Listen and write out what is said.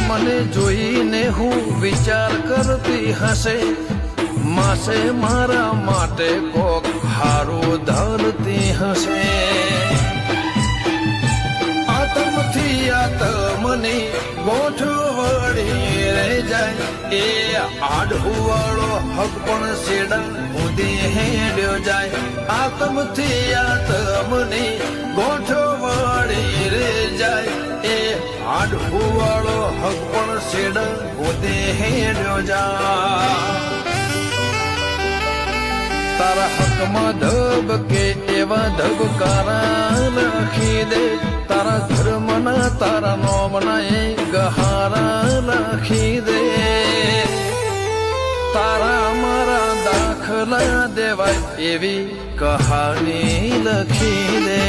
મને જોઈને હું વિચાર કરતી હશે, માસે મારા માટે કોક હારું ધરતી હશે. આતમથી આતમની ગોઠવણી રે જાય, એ આડહુવાળો હક પણ સેડા ઉદે હેડ્યો જાય. આતમથી આતમની ગોઠવણી રે જાય, એ આડહુવાળો હક પણ સેડા ઉદે હેડ્યો જાય. તારા હકમાં ધબકે એવા ધબકારા રાખી દે, તારા ધર્મના તારા નોમના એ ગહારા રાખી દે. તારા મારા દાખલા દેવાય એવી કહાની લખી દે.